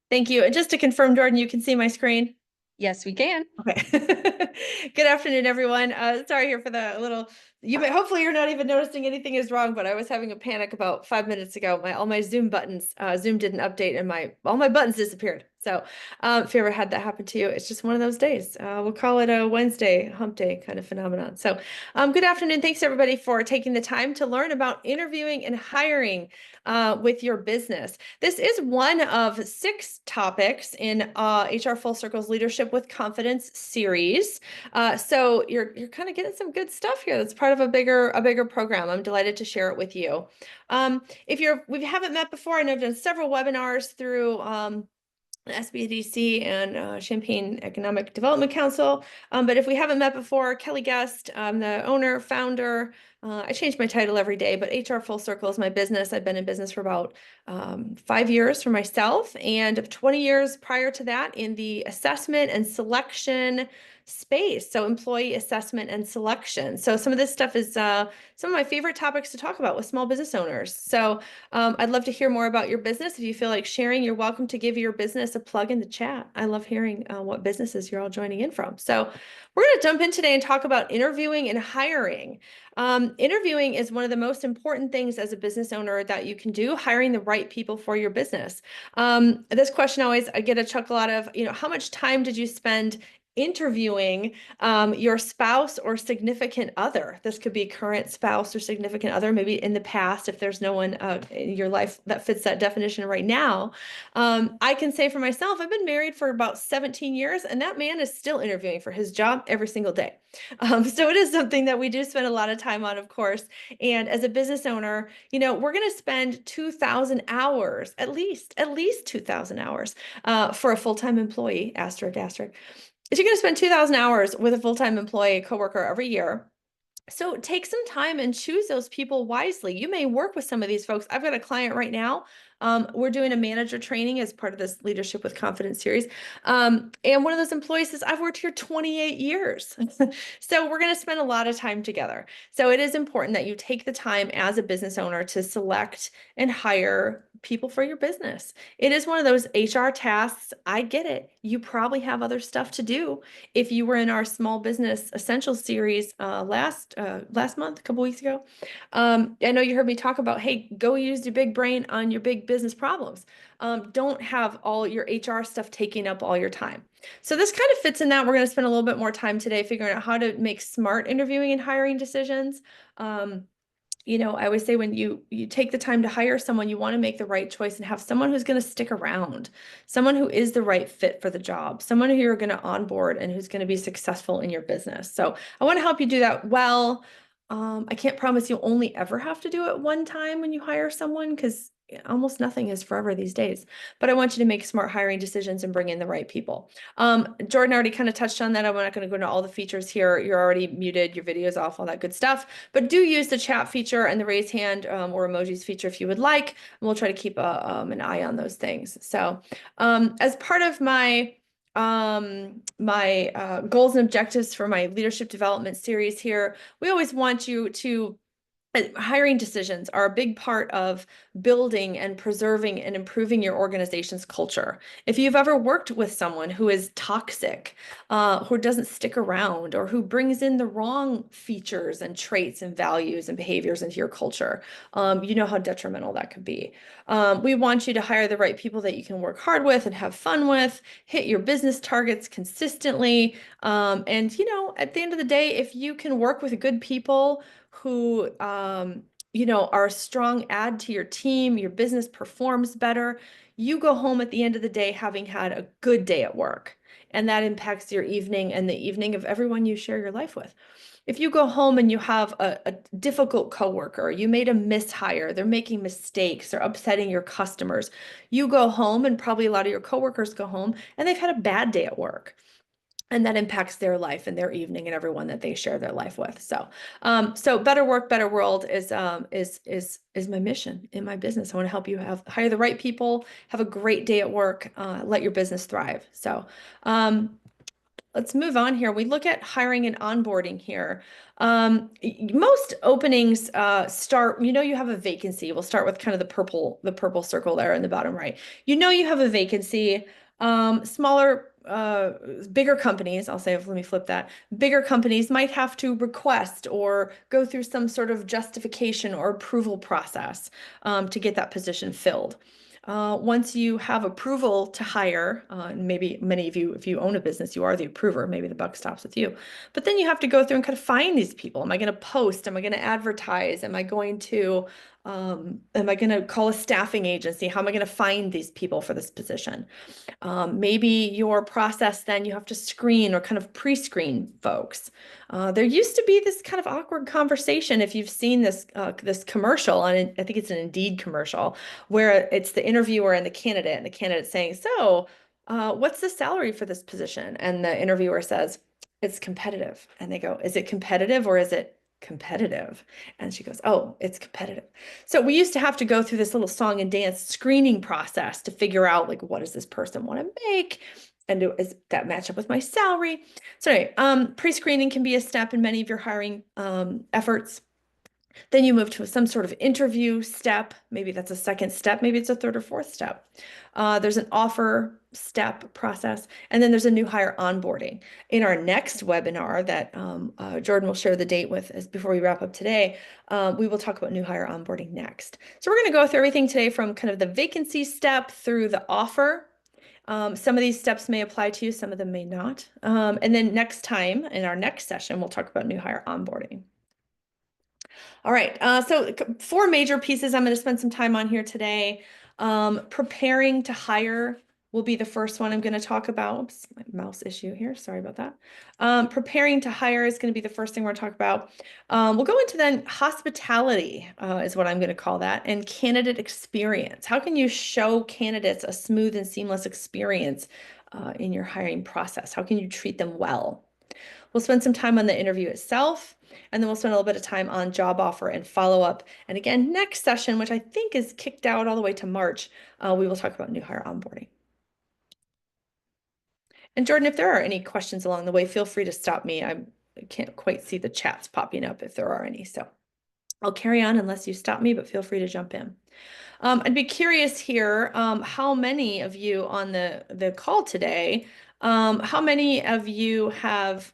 Thank you. And just to confirm, Jordan, you can see my screen. Yes, we can. Okay. Good afternoon, everyone. Sorry here for the little. Hopefully you're not even noticing anything is wrong, but I was having a panic about 5 minutes ago. All my Zoom buttons, Zoom didn't update, and all my buttons disappeared. So, if you ever had that happen to you, it's just one of those days. We'll call it a Wednesday hump day kind of phenomenon. So, good afternoon. Thanks everybody for taking the time to learn about interviewing and hiring with your business. This is one of 6 topics in HR Full Circle's Leadership with Confidence series. So you're kind of getting some good stuff here. That's part of a bigger program. I'm delighted to share it with you. If we haven't met before, I know I've done several webinars through SBDC and Champaign Economic Development Council. But if we haven't met before, Kelly Gust, I'm the owner, founder. I change my title every day, but HR Full Circle is my business. I've been in business for about 5 years for myself, and 20 years prior to that in the assessment and selection space. So employee assessment and selection. So some of this stuff is some of my favorite topics to talk about with small business owners. So I'd love to hear more about your business. If you feel like sharing, you're welcome to give your business a plug in the chat. I love hearing what businesses you're all joining in from. So we're going to jump in today and talk about interviewing and hiring. Interviewing is one of the most important things as a business owner that you can do, hiring the right people for your business. This question always I get a chuckle out of, how much time did you spend interviewing your spouse or significant other? This could be current spouse or significant other, maybe in the past, if there's no one in your life that fits that definition right now. I can say for myself, I've been married for about 17 years, and that man is still interviewing for his job every single day. So it is something that we do spend a lot of time on, of course. And as a business owner, we're going to spend 2,000 hours, at least 2,000 hours for a full-time employee, asterisk, asterisk. If you're going to spend 2,000 hours with a full-time employee, coworker every year, so take some time and choose those people wisely. You may work with some of these folks. I've got a client right now. We're doing a manager training as part of this Leadership with Confidence series. And one of those employees says, I've worked here 28 years. So we're going to spend a lot of time together. So it is important that you take the time as a business owner to select and hire people for your business. It is one of those HR tasks. I get it. You probably have other stuff to do. If you were in our small business essentials series last month, a couple weeks ago, I know you heard me talk about, hey, go use your big brain on your big business problems. Don't have all your HR stuff taking up all your time. So this kind of fits in that. We're going to spend a little bit more time today figuring out how to make smart interviewing and hiring decisions. I always say when you take the time to hire someone, you want to make the right choice and have someone who's going to stick around, someone who is the right fit for the job, someone who you're going to onboard and who's going to be successful in your business. So I want to help you do that well. I can't promise you'll only ever have to do it one time when you hire someone because almost nothing is forever these days. But I want you to make smart hiring decisions and bring in the right people. Jordan already kind of touched on that. I'm not going to go into all the features here. You're already muted, your video's off, all that good stuff. But do use the chat feature and the raise hand or emojis feature if you would like. And we'll try to keep an eye on those things. So as part of my goals and objectives for my leadership development series here, we always want you to hiring decisions are a big part of building and preserving and improving your organization's culture. If you've ever worked with someone who is toxic, who doesn't stick around, or who brings in the wrong features and traits and values and behaviors into your culture, you know how detrimental that could be. We want you to hire the right people that you can work hard with and have fun with, hit your business targets consistently. And, at the end of the day, if you can work with good people who are a strong add to your team, your business performs better, you go home at the end of the day having had a good day at work. And that impacts your evening and the evening of everyone you share your life with. If you go home and you have a difficult coworker, you made a mishire, they're making mistakes, they're upsetting your customers, you go home and probably a lot of your coworkers go home and they've had a bad day at work. And that impacts their life and their evening and everyone that they share their life with. So, so better work, better world is my mission in my business. I want to help you hire the right people, have a great day at work, let your business thrive. So, let's move on here. We look at hiring and onboarding here. Most openings start, you have a vacancy. We'll start with kind of the purple circle there in the bottom right. You have a vacancy. Smaller, bigger companies, I'll say, let me flip that. Bigger companies might have to request or go through some sort of justification or approval process to get that position filled. Once you have approval to hire, and maybe many of you, if you own a business, you are the approver, maybe the buck stops with you. But then you have to go through and kind of find these people. Am I going to post? Am I going to advertise? Am I going to call a staffing agency? How am I going to find these people for this position? Maybe your process, then you have to screen or kind of pre-screen folks. There used to be this kind of awkward conversation, if you've seen this commercial, and I think it's an Indeed commercial, where it's the interviewer and the candidate saying, so what's the salary for this position? And the interviewer says, it's competitive. And they go, is it competitive or is it competitive? And she goes, oh, it's competitive. So we used to have to go through this little song and dance screening process to figure out, like, what does this person want to make? And does that match up with my salary? So anyway, pre-screening can be a step in many of your hiring efforts. Then you move to some sort of interview step. Maybe that's a second step. Maybe it's a third or fourth step. There's an offer step process. And then there's a new hire onboarding. In our next webinar that Jordan will share the date with us before we wrap up today, we will talk about new hire onboarding next. So we're going to go through everything today from kind of the vacancy step through the offer. Some of these steps may apply to you, some of them may not. And then next time, in our next session, we'll talk about new hire onboarding. All right, so four major pieces I'm going to spend some time on here today. Preparing to hire will be the first one I'm going to talk about. Oops, my mouse issue here, sorry about that. Preparing to hire is going to be the first thing we're going to talk about. We'll go into then hospitality is what I'm going to call that, and candidate experience. How can you show candidates a smooth and seamless experience in your hiring process? How can you treat them well? We'll spend some time on the interview itself, and then we'll spend a little bit of time on job offer and follow-up. And again, next session, which I think is kicked out all the way to March, we will talk about new hire onboarding. And Jordan, if there are any questions along the way, feel free to stop me. I can't quite see the chats popping up if there are any. So I'll carry on unless you stop me, but feel free to jump in. I'd be curious here, how many of you on the call today, how many of you have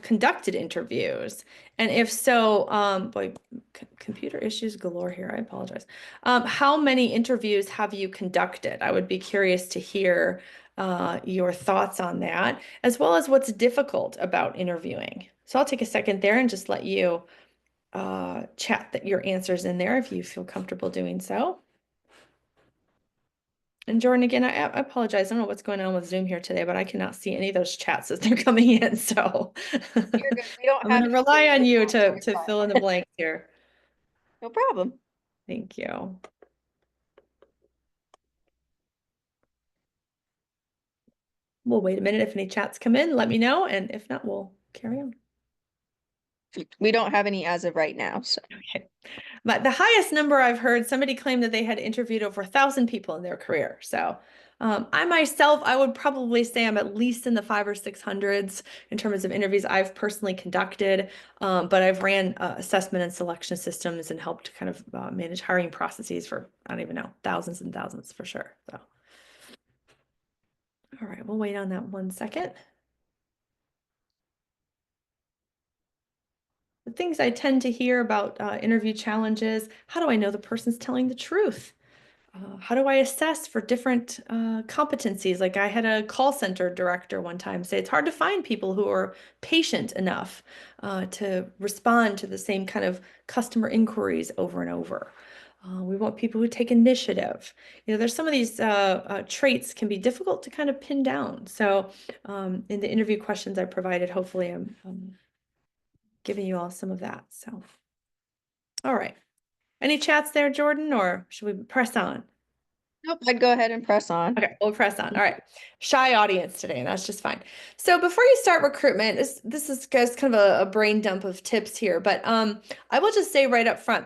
conducted interviews? And if so, boy, computer issues galore here, I apologize. How many interviews have you conducted? I would be curious to hear your thoughts on that, as well as what's difficult about interviewing. So I'll take a second there and just let you chat your answers in there if you feel comfortable doing so. And Jordan, again, I apologize. I don't know what's going on with Zoom here today, but I cannot see any of those chats as they're coming in. So You're good. We don't I'm going to have rely on you to fine. fill in the blanks here. No problem. Thank you. We'll wait a minute. If any chats come in, let me know. And if not, we'll carry on. We don't have any as of right now. So. Okay. But the highest number I've heard, somebody claimed that they had interviewed over 1,000 people in their career. So I myself, I would probably say I'm at least in the 500 or 600s in terms of interviews I've personally conducted. But I've ran assessment and selection systems and helped kind of manage hiring processes for, I don't even know, thousands and thousands for sure. So, all right, we'll wait on that 1 second. The things I tend to hear about interview challenges: how do I know the person's telling the truth? How do I assess for different competencies? Like, I had a call center director one time say it's hard to find people who are patient enough to respond to the same kind of customer inquiries over and over. We want people who take initiative. There's some of these traits can be difficult to kind of pin down. So in the interview questions I provided, hopefully I'm giving you all some of that. So, all right. Any chats there, Jordan, or should we press on? Nope, I'd go ahead and press on. Okay, we'll press on. All right. Shy audience today, and that's just fine. So before you start recruitment, this is just kind of a brain dump of tips here, but I will just say right up front,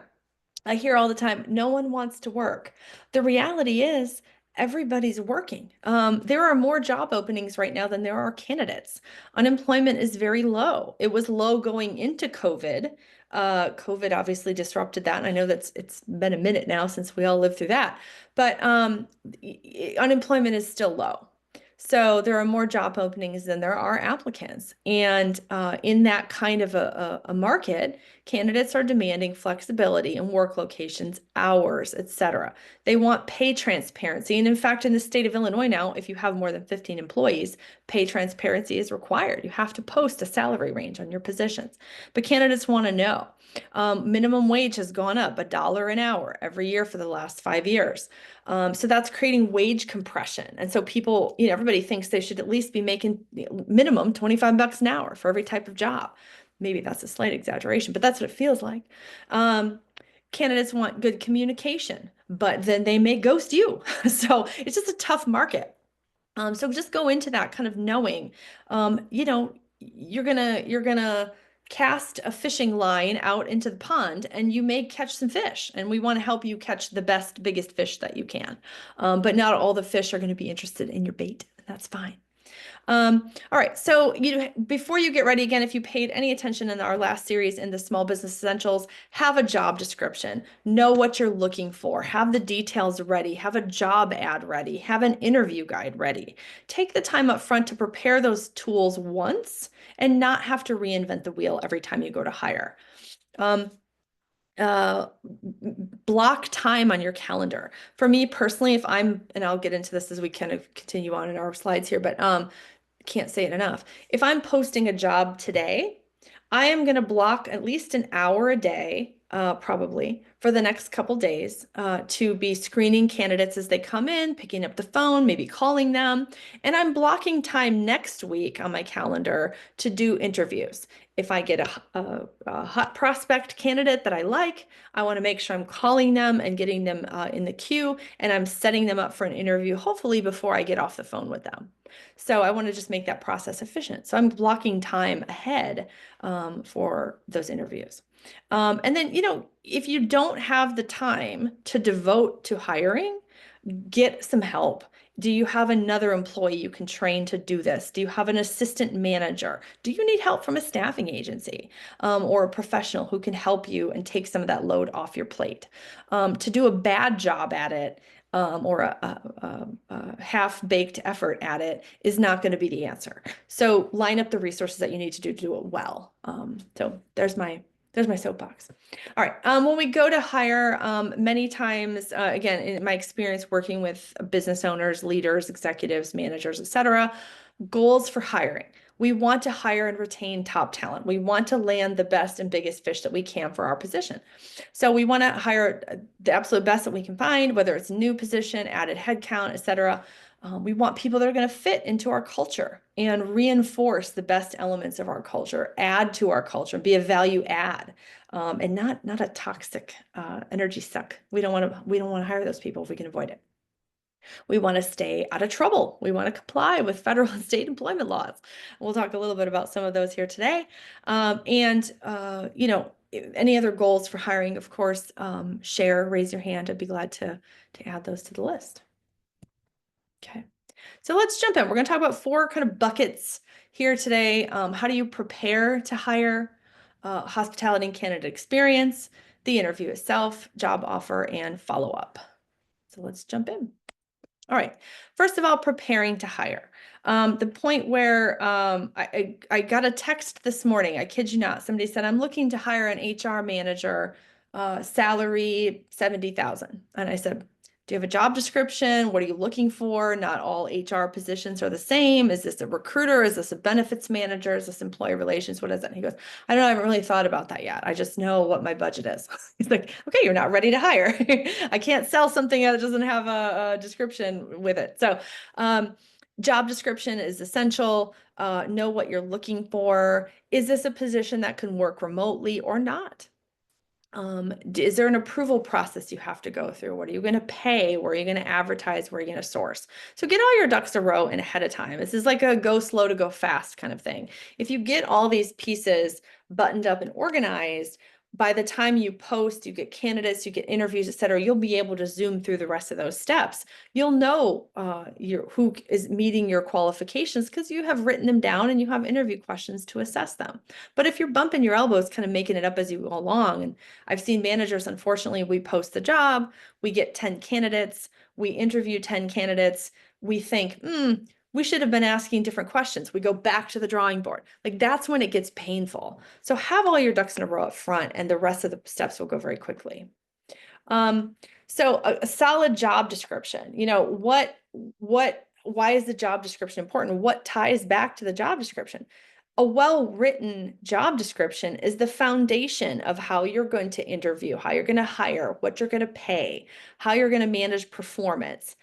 I hear all the time, no one wants to work. The reality is, everybody's working. There are more job openings right now than there are candidates. Unemployment is very low. It was low going into COVID. COVID obviously disrupted that, and I know it's been a minute now since we all lived through that. But unemployment is still low. So there are more job openings than there are applicants. And in that kind of a market, candidates are demanding flexibility in work locations, hours, etc. They want pay transparency. And in fact, in the state of Illinois now, if you have more than 15 employees, pay transparency is required. You have to post a salary range on your positions. But candidates want to know. Minimum wage has gone up $1 an hour every year for the last 5 years. So that's creating wage compression. And so people, everybody thinks they should at least be making minimum 25 bucks an hour for every type of job. Maybe that's a slight exaggeration, but that's what it feels like. Candidates want good communication, but then they may ghost you. So it's just a tough market. So just go into that kind of knowing, you're gonna cast a fishing line out into the pond and you may catch some fish, and we want to help you catch the best, biggest fish that you can. But not all the fish are going to be interested in your bait. That's fine. All right, so before you get ready again, if you paid any attention in our last series in the Small Business Essentials, have a job description, know what you're looking for, have the details ready, have a job ad ready, have an interview guide ready. Take the time up front to prepare those tools once and not have to reinvent the wheel every time you go to hire. Block time on your calendar. For me personally, and I'll get into this as we kind of continue on in our slides here, but can't say it enough. If I'm posting a job today, I am going to block at least an hour a day, probably for the next couple days, to be screening candidates as they come in, picking up the phone, maybe calling them. And I'm blocking time next week on my calendar to do interviews. If I get a hot prospect candidate that I like, I want to make sure I'm calling them and getting them in the queue, and I'm setting them up for an interview, hopefully before I get off the phone with them. So I want to just make that process efficient. So I'm blocking time ahead for those interviews. And then, if you don't have the time to devote to hiring, get some help. Do you have another employee you can train to do this? Do you have an assistant manager? Do you need help from a staffing agency or a professional who can help you and take some of that load off your plate? To do a bad job at it or a half-baked effort at it is not going to be the answer. So line up the resources that you need to do it well. So there's my soapbox. All right. When we go to hire, many times, again, in my experience working with business owners, leaders, executives, managers, etc., goals for hiring. We want to hire and retain top talent. We want to land the best and biggest fish that we can for our position. So we want to hire the absolute best that we can find, whether it's a new position, added headcount, etc. We want people that are going to fit into our culture and reinforce the best elements of our culture, add to our culture, be a value add, and not a toxic energy suck. We don't want to hire those people if we can avoid it. We want to stay out of trouble. We want to comply with federal and state employment laws. We'll talk a little bit about some of those here today. Any other goals for hiring, of course, raise your hand. I'd be glad to add those to the list. Okay, so let's jump in. We're going to talk about 4 kind of buckets here today. How do you prepare to hire, hospitality and candidate experience, the interview itself, job offer, and follow-up. So let's jump in. All right. First of all, preparing to hire. The point where I got a text this morning, I kid you not, somebody said, I'm looking to hire an HR manager, salary 70,000. And I said, do you have a job description? What are you looking for? Not all HR positions are the same. Is this a recruiter? Is this a benefits manager? Is this employee relations? What is it? And he goes, I don't know. I haven't really thought about that yet. I just know what my budget is. He's like, okay, you're not ready to hire. I can't sell something that doesn't have a description with it. So job description is essential. Know what you're looking for. Is this a position that can work remotely or not? Is there an approval process you have to go through? What are you going to pay? Where are you going to advertise? Where are you going to source? So get all your ducks a row in ahead of time. This is like a go slow to go fast kind of thing. If you get all these pieces buttoned up and organized, by the time you post, you get candidates, you get interviews, et cetera, you'll be able to zoom through the rest of those steps. You'll know who is meeting your qualifications because you have written them down and you have interview questions to assess them. But if you're bumping your elbows, kind of making it up as you go along, and I've seen managers, unfortunately, we post the job, we get 10 candidates, we interview 10 candidates, we think, we should have been asking different questions. We go back to the drawing board. Like that's when it gets painful. So have all your ducks in a row up front and the rest of the steps will go very quickly. So a solid job description, why is the job description important? What ties back to the job description? A well-written job description is the foundation of how you're going to interview, how you're going to hire, what you're going to pay, how you're going to manage performance,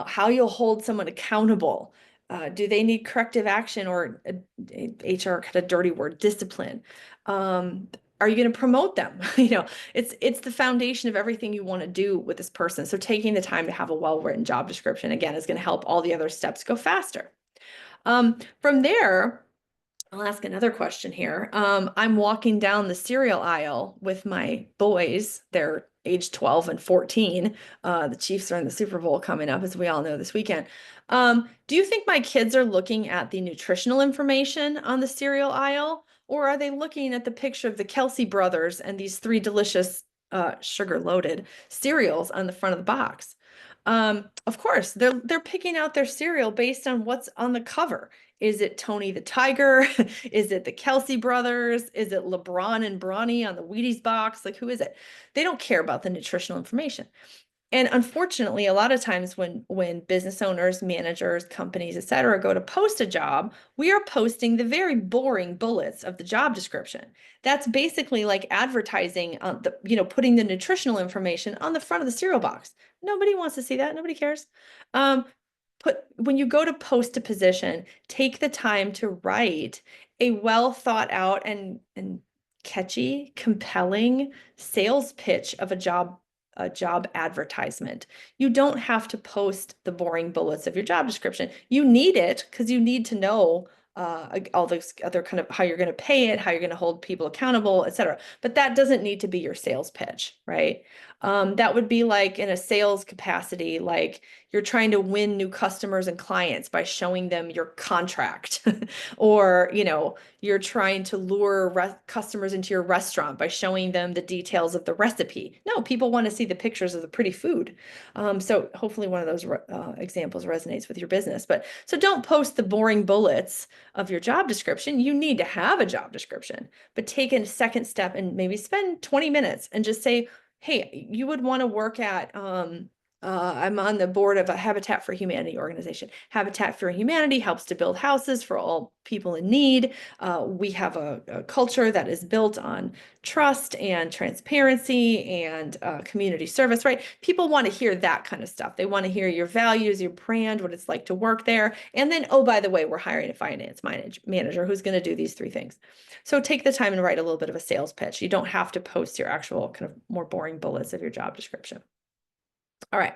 how you'll hold someone accountable. Do they need corrective action or HR kind of dirty word, discipline? Are you going to promote them? It's the foundation of everything you want to do with this person. So taking the time to have a well-written job description, again, is going to help all the other steps go faster. From there, I'll ask another question here. I'm walking down the cereal aisle with my boys. They're age 12 and 14. The Chiefs are in the Super Bowl coming up, as we all know, this weekend. Do you think my kids are looking at the nutritional information on the cereal aisle, or are they looking at the picture of the Kelsey brothers and these three delicious sugar-loaded cereals on the front of the box? Of course, they're picking out their cereal based on what's on the cover. Is it Tony the Tiger? Is it the Kelsey brothers? Is it LeBron and Bronny on the Wheaties box? Like, who is it? They don't care about the nutritional information. And unfortunately, a lot of times when business owners, managers, companies, et cetera, go to post a job, we are posting the very boring bullets of the job description. That's basically like advertising on putting the nutritional information on the front of the cereal box. Nobody wants to see that. Nobody cares. Um, when you go to post a position, take the time to write a well thought out and catchy, compelling sales pitch of a job advertisement. You don't have to post the boring bullets of your job description. You need it because you need to know all those other kind of how you're going to pay it, how you're going to hold people accountable, et cetera. But that doesn't need to be your sales pitch, right? That would be like in a sales capacity, like you're trying to win new customers and clients by showing them your contract, or you're trying to lure customers into your restaurant by showing them the details of the recipe. No, people want to see the pictures of the pretty food. So hopefully one of those examples resonates with your business. But so don't post the boring bullets of your job description. You need to have a job description, but take a second step and maybe spend 20 minutes and just say, hey, you would want to work at I'm on the board of a Habitat for Humanity organization. Habitat for Humanity helps to build houses for all people in need. We have a culture that is built on trust and transparency and community service, right? People want to hear that kind of stuff. They want to hear your values, your brand, what it's like to work there. And then, oh, by the way, we're hiring a finance manager who's going to do these three things. So take the time and write a little bit of a sales pitch. You don't have to post your actual kind of more boring bullets of your job description. All right.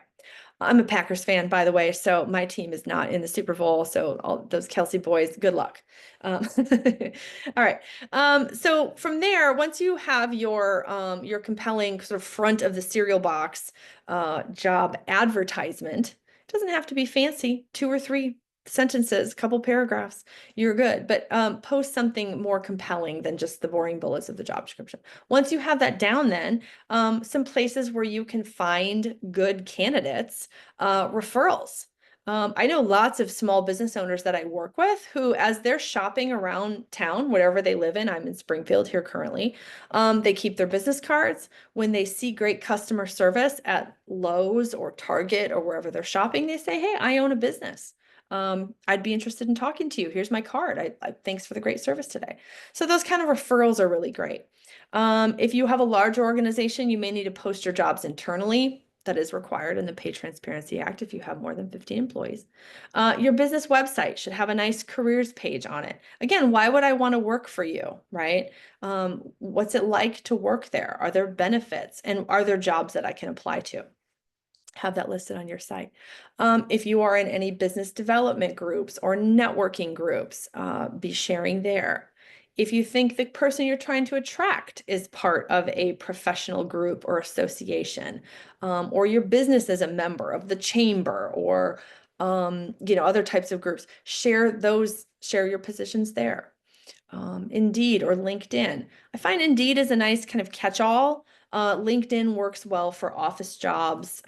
I'm a Packers fan, by the way, so my team is not in the Super Bowl. So all those Kelsey boys, good luck. All right. So from there, once you have your compelling sort of front of the cereal box job advertisement, it doesn't have to be fancy, 2 or 3 sentences, couple paragraphs, you're good. But post something more compelling than just the boring bullets of the job description. Once you have that down, then some places where you can find good candidates, referrals. I know lots of small business owners that I work with who, as they're shopping around town, wherever they live in, I'm in Springfield here currently, they keep their business cards. When they see great customer service at Lowe's or Target or wherever they're shopping, they say, hey, I own a business. I'd be interested in talking to you. Here's my card. Thanks for the great service today. So those kind of referrals are really great. If you have a large organization, you may need to post your jobs internally. That is required in the Pay Transparency Act if you have more than 15 employees. Your business website should have a nice careers page on it. Again, why would I want to work for you, right? What's it like to work there? Are there benefits? And are there jobs that I can apply to? Have that listed on your site. If you are in any business development groups or networking groups, be sharing there. If you think the person you're trying to attract is part of a professional group or association, or your business is a member of the chamber or other types of groups, share your positions there. Indeed or LinkedIn. I find Indeed is a nice kind of catch-all. LinkedIn works well for office jobs,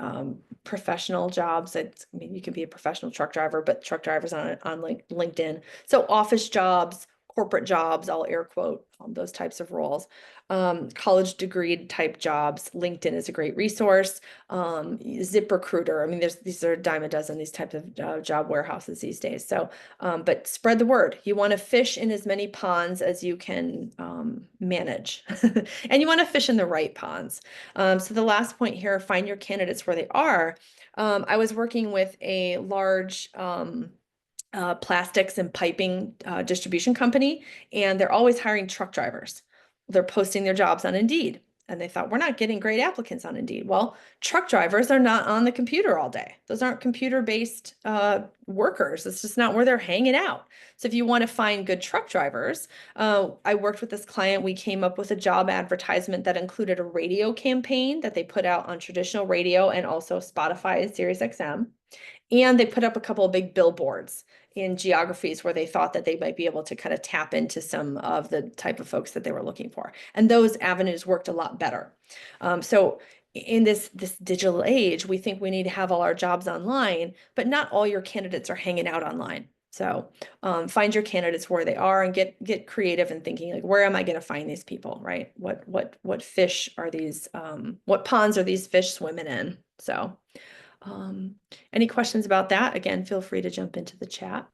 professional jobs. You can be a professional truck driver, but truck drivers on LinkedIn. So office jobs, corporate jobs, I'll air quote those types of roles. College degree type jobs. LinkedIn is a great resource. ZipRecruiter. I mean, these are a dime a dozen, these types of job warehouses these days. So but spread the word. You want to fish in as many ponds as you can manage. And you want to fish in the right ponds. So the last point here, find your candidates where they are. I was working with a large plastics and piping distribution company, and they're always hiring truck drivers. They're posting their jobs on Indeed. And they thought, we're not getting great applicants on Indeed. Well, truck drivers are not on the computer all day. Those aren't computer-based workers. It's just not where they're hanging out. So if you want to find good truck drivers, I worked with this client. We came up with a job advertisement that included a radio campaign that they put out on traditional radio and also Spotify and Sirius XM. And they put up a couple of big billboards in geographies where they thought that they might be able to kind of tap into some of the type of folks that they were looking for. And those avenues worked a lot better. So in this digital age, we think we need to have all our jobs online, but not all your candidates are hanging out online. So find your candidates where they are and get creative in thinking, like, where am I going to find these people, right? What fish are these, what ponds are these fish swimming in? So any questions about that? Again, feel free to jump into the chat.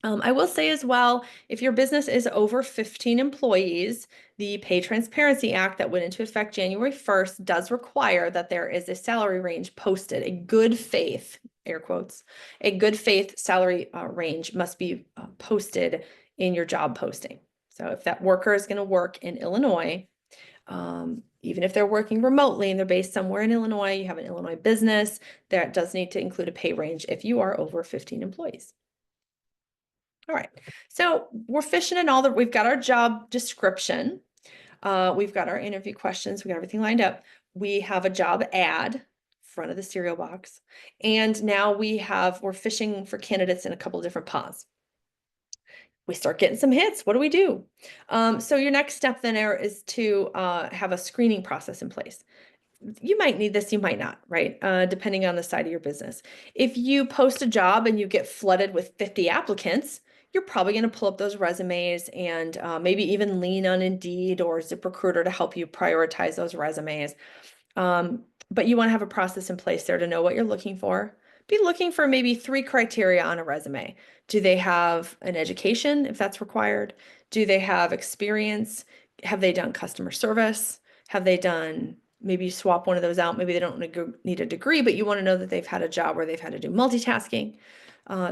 I will say as well, if your business is over 15 employees, the Pay Transparency Act that went into effect January 1st does require that there is a salary range posted, a good faith, air quotes, a good faith salary range must be posted in your job posting. So if that worker is going to work in Illinois, even if they're working remotely and they're based somewhere in Illinois, you have an Illinois business, that does need to include a pay range if you are over 15 employees. All right, so we're fishing in we've got our job description. We've got our interview questions. We got everything lined up. We have a job ad, front of the cereal box. And now we're fishing for candidates in a couple of different ponds. We start getting some hits. What do we do? So your next step then is to have a screening process in place. You might need this, you might not, right? Depending on the side of your business. If you post a job and you get flooded with 50 applicants, you're probably going to pull up those resumes and maybe even lean on Indeed or ZipRecruiter to help you prioritize those resumes. But you want to have a process in place there to know what you're looking for. Be looking for maybe 3 criteria on a resume. Do they have an education, if that's required? Do they have experience? Have they done customer service? Have they done, maybe you swap one of those out. Maybe they don't need a degree, but you want to know that they've had a job where they've had to do multitasking.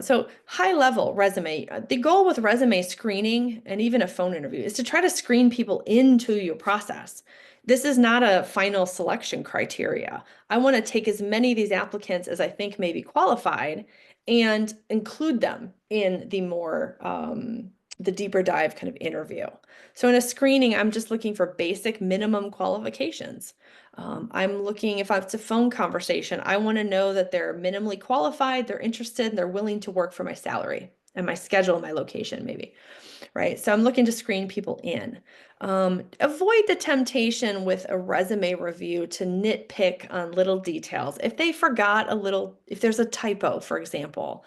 So high level resume. The goal with resume screening and even a phone interview is to try to screen people into your process. This is not a final selection criteria. I want to take as many of these applicants as I think may be qualified and include them in the deeper dive kind of interview. So in a screening, I'm just looking for basic minimum qualifications. I'm looking, if it's a phone conversation, I want to know that they're minimally qualified, they're interested, and they're willing to work for my salary and my schedule and my location maybe, right? So I'm looking to screen people in. Avoid the temptation with a resume review to nitpick on little details. If they forgot if there's a typo, for example,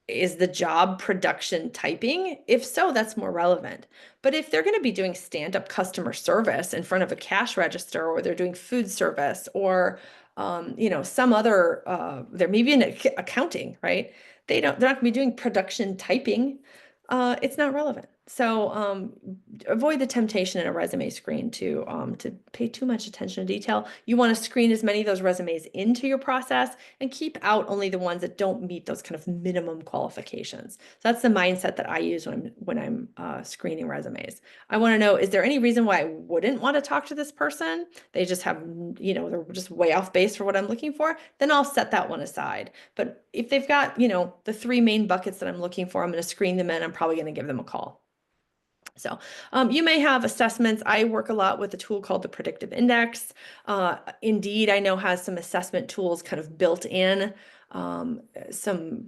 is the job production typing? If so, that's more relevant. But if they're going to be doing stand-up customer service in front of a cash register, or they're doing food service, or some other, they're maybe in accounting, right? They're not going to be doing production typing. It's not relevant. So avoid the temptation in a resume screen to pay too much attention to detail. You want to screen as many of those resumes into your process and keep out only the ones that don't meet those kind of minimum qualifications. So that's the mindset that I use when I'm screening resumes. I want to know, is there any reason why I wouldn't want to talk to this person? They just have, they're just way off base for what I'm looking for. Then I'll set that one aside. But if they've got, the 3 main buckets that I'm looking for, I'm going to screen them in. I'm probably going to give them a call. So you may have assessments. I work a lot with a tool called the Predictive Index. Indeed, I know has some assessment tools kind of built in. Some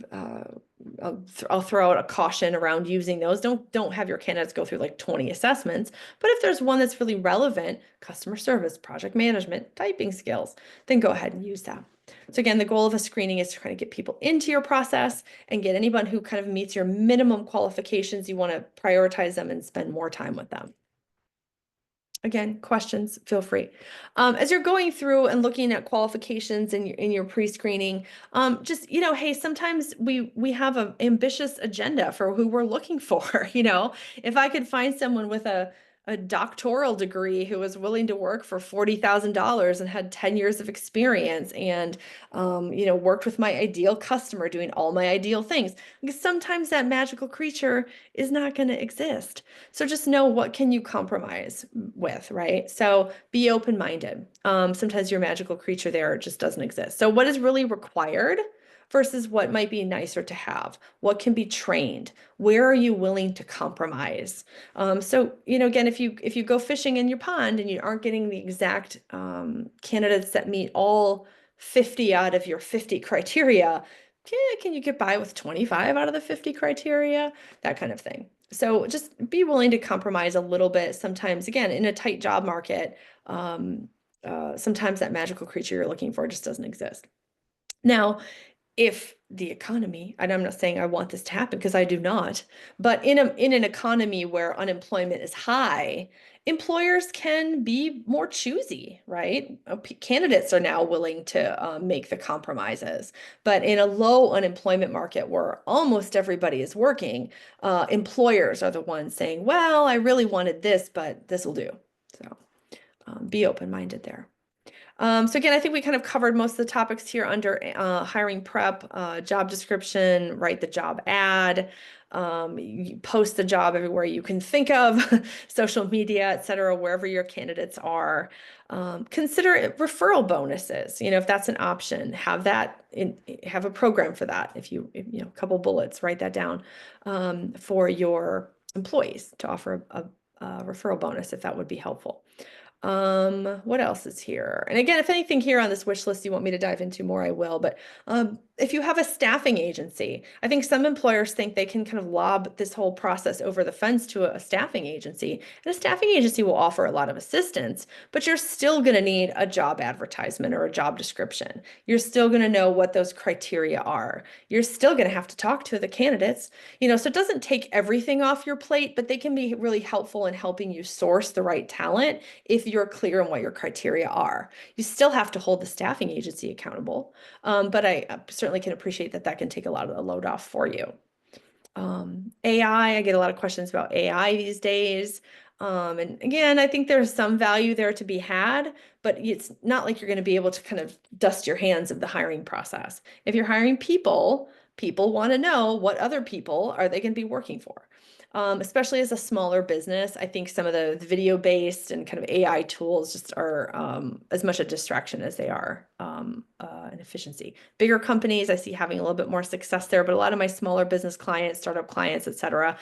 I'll throw out a caution around using those. Don't have your candidates go through like 20 assessments, but if there's one that's really relevant, customer service, project management, typing skills, then go ahead and use that. So again, the goal of a screening is to kind of get people into your process and get anyone who kind of meets your minimum qualifications. You want to prioritize them and spend more time with them. Again, questions, feel free. As you're going through and looking at qualifications in your pre-screening, just, hey, sometimes we have an ambitious agenda for who we're looking for. If I could find someone with a doctoral degree who was willing to work for $40,000 and had 10 years of experience and, worked with my ideal customer doing all my ideal things, because sometimes that magical creature is not going to exist. So just know what can you compromise with, right? So be open-minded. Sometimes your magical creature there just doesn't exist. So what is really required versus what might be nicer to have? What can be trained? Where are you willing to compromise? So, again, if you go fishing in your pond and you aren't getting the exact candidates that meet all 50 out of your 50 criteria, can you get by with 25 out of the 50 criteria? That kind of thing. So just be willing to compromise a little bit. Sometimes, again, in a tight job market, sometimes that magical creature you're looking for just doesn't exist. Now, if the economy, and I'm not saying I want this to happen because I do not, but in an economy where unemployment is high, employers can be more choosy, right? Candidates are now willing to make the compromises. But in a low unemployment market where almost everybody is working, employers are the ones saying, well, I really wanted this, but this will do. So be open-minded there. So again, I think we kind of covered most of the topics here under hiring prep, job description, write the job ad, you post the job everywhere you can think of, social media, et cetera, wherever your candidates are. Consider referral bonuses. If that's an option, have a program for that. If a couple bullets, write that down for your employees to offer a referral bonus if that would be helpful. What else is here? And again, if anything here on this wish list you want me to dive into more, I will. But if you have a staffing agency, I think some employers think they can kind of lob this whole process over the fence to a staffing agency. And a staffing agency will offer a lot of assistance, but you're still going to need a job advertisement or a job description. You're still going to know what those criteria are. You're still going to have to talk to the candidates, so it doesn't take everything off your plate, but they can be really helpful in helping you source the right talent if you're clear on what your criteria are. You still have to hold the staffing agency accountable, but I certainly can appreciate that can take a lot of the load off for you. AI, I get a lot of questions about AI these days. And again, I think there's some value there to be had, but it's not like you're going to be able to kind of dust your hands of the hiring process. If you're hiring people want to know what other people are they going to be working for. Especially as a smaller business, I think some of the video-based and kind of AI tools just are as much a distraction as they are an efficiency. Bigger companies, I see having a little bit more success there, but a lot of my smaller business clients, startup clients, et cetera,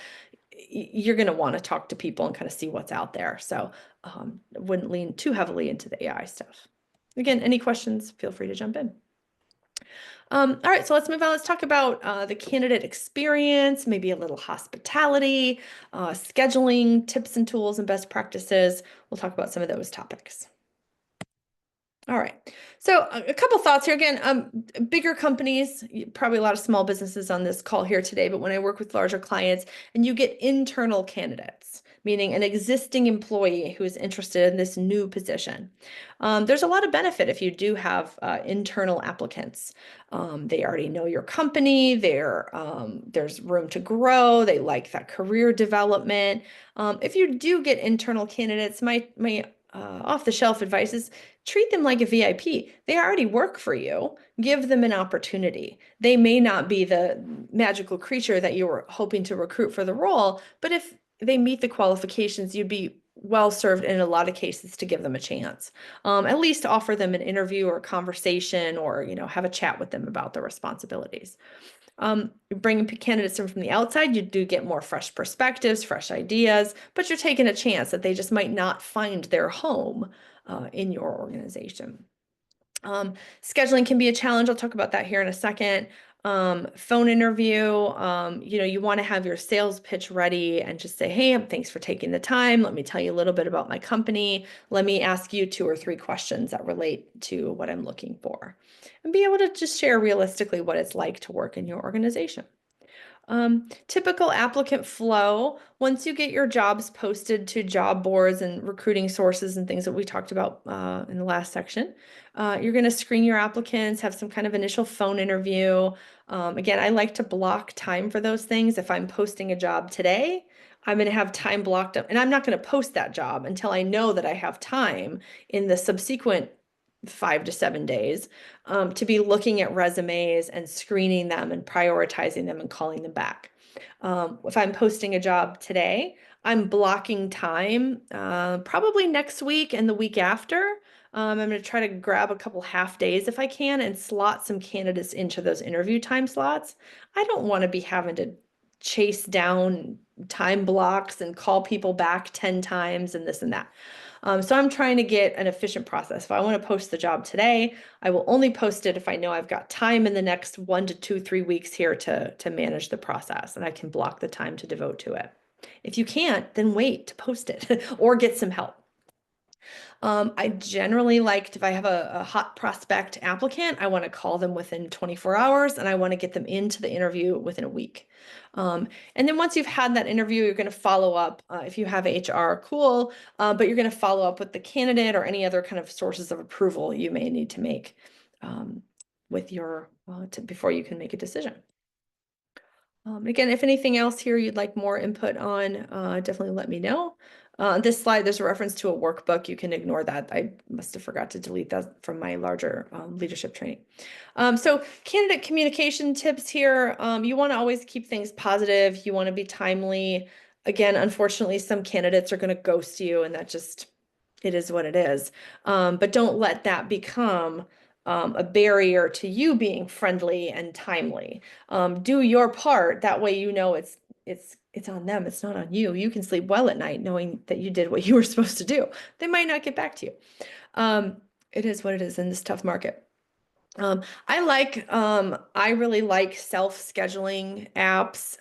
you're going to want to talk to people and kind of see what's out there. So I wouldn't lean too heavily into the AI stuff. Again, any questions, feel free to jump in. All right, so let's move on. Let's talk about the candidate experience, maybe a little hospitality, scheduling, tips and tools and best practices. We'll talk about some of those topics. All right, so a couple thoughts here. Again, bigger companies, probably a lot of small businesses on this call here today, but when I work with larger clients and you get internal candidates, meaning an existing employee who is interested in this new position, there's a lot of benefit if you do have internal applicants. They already know your company, there's room to grow, they like that career development. If you do get internal candidates, my off-the-shelf advice is treat them like a VIP. They already work for you. Give them an opportunity. They may not be the magical creature that you were hoping to recruit for the role, but if they meet the qualifications, you'd be well served in a lot of cases to give them a chance. At least offer them an interview or a conversation or, have a chat with them about the responsibilities. Bringing candidates in from the outside, you do get more fresh perspectives, fresh ideas, but you're taking a chance that they just might not find their home in your organization. Scheduling can be a challenge. I'll talk about that here in a second. Phone interview, you want to have your sales pitch ready and just say, hey, thanks for taking the time. Let me tell you a little bit about my company. Let me ask you 2 or 3 questions that relate to what I'm looking for. And be able to just share realistically what it's like to work in your organization. Typical applicant flow, once you get your jobs posted to job boards and recruiting sources and things that we talked about in the last section, you're going to screen your applicants, have some kind of initial phone interview. Again, I like to block time for those things. If I'm posting a job today, I'm going to have time blocked up, and I'm not going to post that job until I know that I have time in the subsequent 5 to 7 days to be looking at resumes and screening them and prioritizing them and calling them back. If I'm posting a job today, I'm blocking time probably next week and the week after. I'm going to try to grab a couple half days if I can and slot some candidates into those interview time slots. I don't want to be having to chase down time blocks and call people back 10 times and this and that. So I'm trying to get an efficient process. If I want to post the job today, I will only post it if I know I've got time in the next 1 to 2, 3 weeks here to manage the process, and I can block the time to devote to it. If you can't, then wait to post it or get some help. I generally like, if I have a hot prospect applicant, I want to call them within 24 hours and I want to get them into the interview within a week. And then once you've had that interview, you're going to follow up. If you have HR, cool, but you're going to follow up with the candidate or any other kind of sources of approval you may need to make with your before you can make a decision. Again, if anything else here you'd like more input on, definitely let me know. This slide, there's a reference to a workbook. You can ignore that. I must have forgot to delete that from my larger leadership training. So candidate communication tips here. You want to always keep things positive. You want to be timely. Again, unfortunately, some candidates are going to ghost you, and that just, it is what it is. But don't let that become a barrier to you being friendly and timely. Do your part. That way, you know it's on them. It's not on you. You can sleep well at night knowing that you did what you were supposed to do. They might not get back to you. It is what it is in this tough market. I really like self-scheduling apps,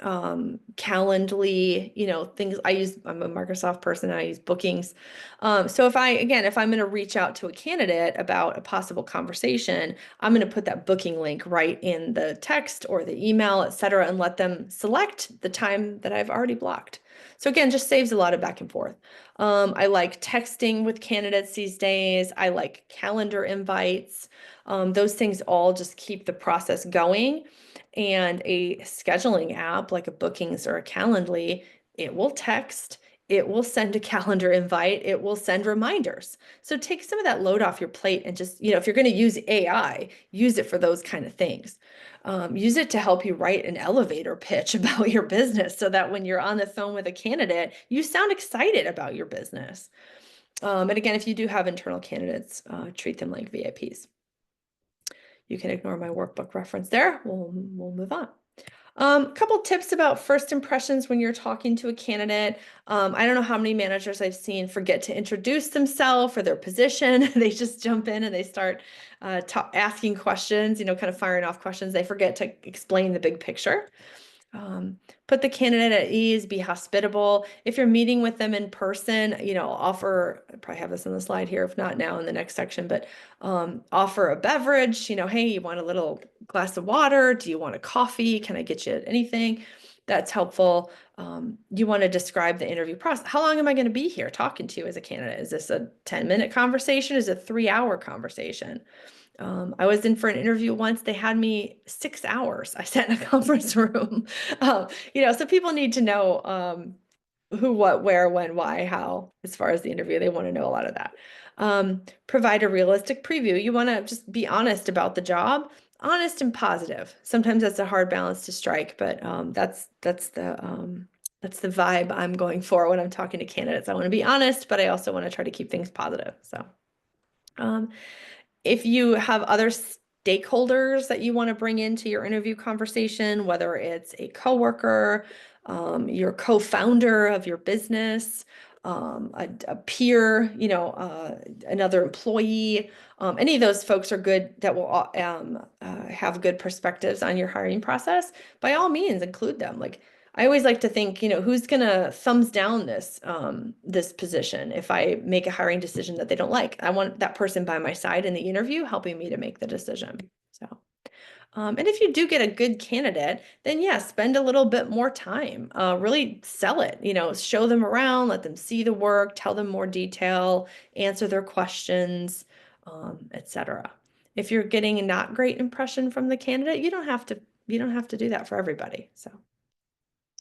Calendly, things I'm a Microsoft person, I use bookings. So if I'm going to reach out to a candidate about a possible conversation, I'm going to put that booking link right in the text or the email, etc., and let them select the time that I've already blocked. So again, just saves a lot of back and forth. I like texting with candidates these days. I like calendar invites. Those things all just keep the process going. And a scheduling app like a Bookings or a Calendly, it will text, it will send a calendar invite, it will send reminders. So take some of that load off your plate and just, if you're going to use AI, use it for those kind of things. Use it to help you write an elevator pitch about your business so that when you're on the phone with a candidate, you sound excited about your business. And again, if you do have internal candidates, treat them like VIPs. You can ignore my workbook reference there. We'll move on. A couple tips about first impressions when you're talking to a candidate. I don't know how many managers I've seen forget to introduce themselves or their position. They just jump in and they start asking questions, kind of firing off questions. They forget to explain the big picture. Put the candidate at ease, be hospitable. If you're meeting with them in person, offer, I probably have this on the slide here, if not now in the next section, but offer a beverage, hey, you want a little glass of water? Do you want a coffee? Can I get you anything? That's helpful. You want to describe the interview process. How long am I going to be here talking to you as a candidate? Is this a 10-minute conversation? Is it a 3-hour conversation? I was in for an interview once. They had me 6 hours. I sat in a conference room. So people need to know who, what, where, when, why, how, as far as the interview. They want to know a lot of that. Provide a realistic preview. You want to just be honest about the job, honest and positive. Sometimes that's a hard balance to strike, but that's the vibe I'm going for when I'm talking to candidates. I want to be honest, but I also want to try to keep things positive. So. If you have other stakeholders that you want to bring into your interview conversation, whether it's a coworker, your co-founder of your business, a peer, another employee. Any of those folks are good that will have good perspectives on your hiring process. By all means, include them. Like I always like to think, who's gonna thumbs down this position if I make a hiring decision that they don't like. I want that person by my side in the interview, helping me to make the decision. So. And if you do get a good candidate, then yeah, spend a little bit more time. Really sell it, show them around, let them see the work, tell them more detail, answer their questions, etc. If you're getting a not great impression from the candidate, you don't have to do that for everybody. So,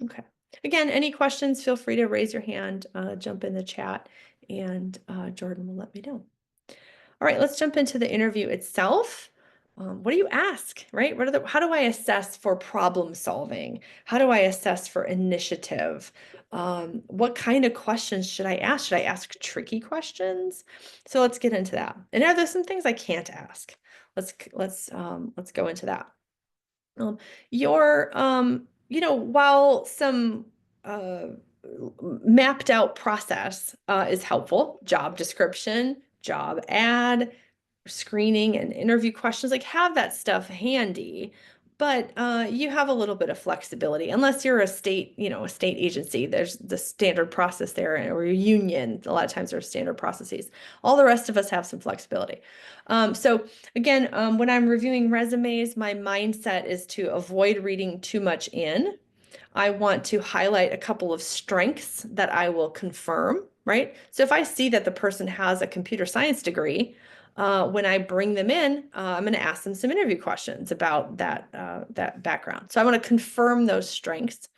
okay. Again, any questions, feel free to raise your hand, jump in the chat, and Jordan will let me know. All right, let's jump into the interview itself. What do you ask, right? How do I assess for problem solving? How do I assess for initiative? What kind of questions should I ask? Should I ask tricky questions? So let's get into that. And are there some things I can't ask? Let's go into that. While some mapped out process is helpful, job description, job ad, screening and interview questions, like have that stuff handy, but you have a little bit of flexibility unless you're a state agency. There's the standard process there, or a union. A lot of times there are standard processes. All the rest of us have some flexibility. So again, when I'm reviewing resumes, my mindset is to avoid reading too much in. I want to highlight a couple of strengths that I will confirm, right? So if I see that the person has a computer science degree, when I bring them in, I'm going to ask them some interview questions about that background. So I want to confirm those strengths.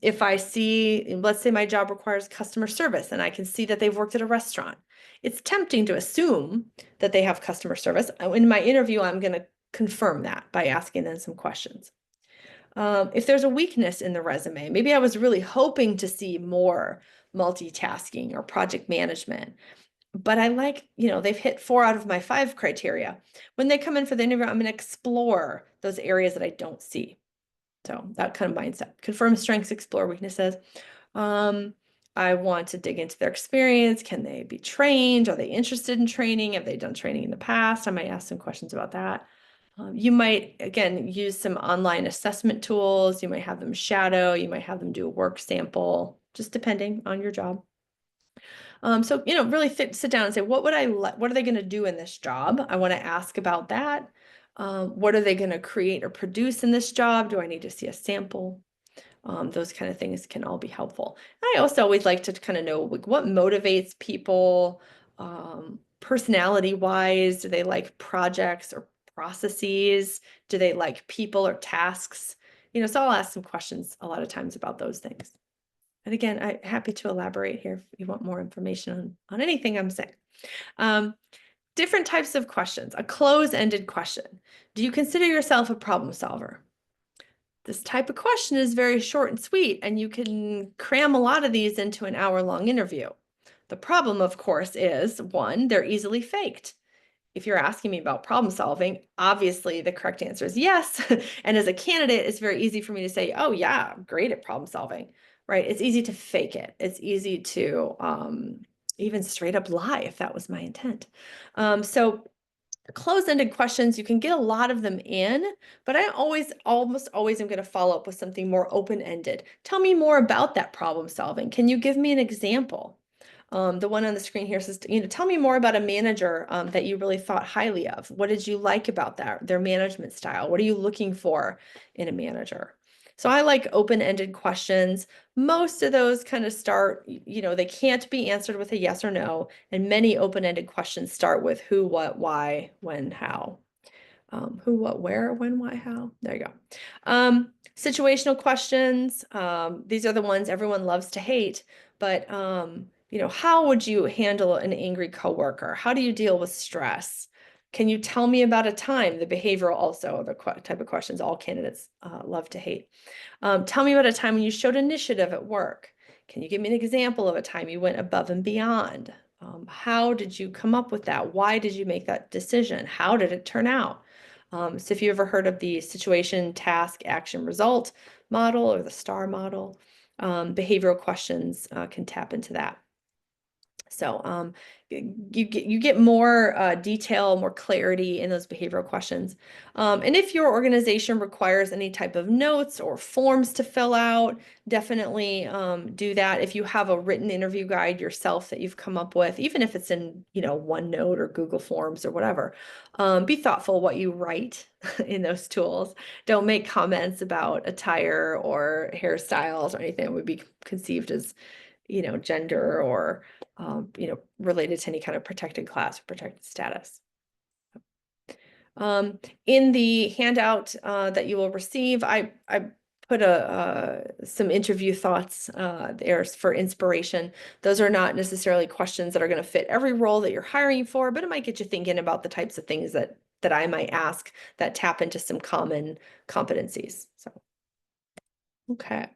If I see, let's say my job requires customer service and I can see that they've worked at a restaurant, it's tempting to assume that they have customer service. In my interview, I'm going to confirm that by asking them some questions. If there's a weakness in the resume, maybe I was really hoping to see more multitasking or project management, but I they've hit 4 out of my 5 criteria. When they come in for the interview, I'm going to explore those areas that I don't see. So that kind of mindset, confirm strengths, explore weaknesses. I want to dig into their experience. Can they be trained? Are they interested in training? Have they done training in the past? I might ask some questions about that. You might, again, use some online assessment tools. You might have them shadow. You might have them do a work sample, just depending on your job. So, really sit down and say, what are they going to do in this job? I want to ask about that. What are they going to create or produce in this job? Do I need to see a sample? Those kind of things can all be helpful. I also always like to kind of know what motivates people, personality wise. Do they like projects or processes? Do they like people or tasks? So I'll ask some questions a lot of times about those things. And again, I'm happy to elaborate here if you want more information on anything I'm saying. Different types of questions. A close-ended question. Do you consider yourself a problem solver? This type of question is very short and sweet, and you can cram a lot of these into an hour-long interview. The problem, of course, is one, they're easily faked. If you're asking me about problem solving, obviously the correct answer is yes. And as a candidate, it's very easy for me to say, oh yeah, I'm great at problem solving, right? It's easy to fake it. It's easy to even straight up lie if that was my intent. So closed-ended questions, you can get a lot of them in, but I almost always am going to follow up with something more open-ended. Tell me more about that problem solving. Can you give me an example? The one on the screen here says, tell me more about a manager that you really thought highly of. What did you like about their management style? What are you looking for in a manager? So I like open-ended questions. Most of those kind of start, they can't be answered with a yes or no. And many open-ended questions start with who, what, why, when, how. Who, what, where, when, why, how. There you go. Situational questions. These are the ones everyone loves to hate, but how would you handle an angry coworker? How do you deal with stress? Can you tell me about a time? The behavioral also, the type of questions all candidates love to hate. Tell me about a time when you showed initiative at work. Can you give me an example of a time you went above and beyond? How did you come up with that? Why did you make that decision? How did it turn out? So if you ever heard of the situation, task, action, result model or the STAR model, behavioral questions can tap into that. So you get more detail, more clarity in those behavioral questions. And if your organization requires any type of notes or forms to fill out, definitely do that. If you have a written interview guide yourself that you've come up with, even if it's in, OneNote or Google Forms or whatever, be thoughtful what you write in those tools. Don't make comments about attire or hairstyles or anything that would be conceived as, gender or related to any kind of protected class or protected status. In the handout that you will receive, I put some interview thoughts there for inspiration. Those are not necessarily questions that are going to fit every role that you're hiring for, but it might get you thinking about the types of things that I might ask that tap into some common competencies. So, okay.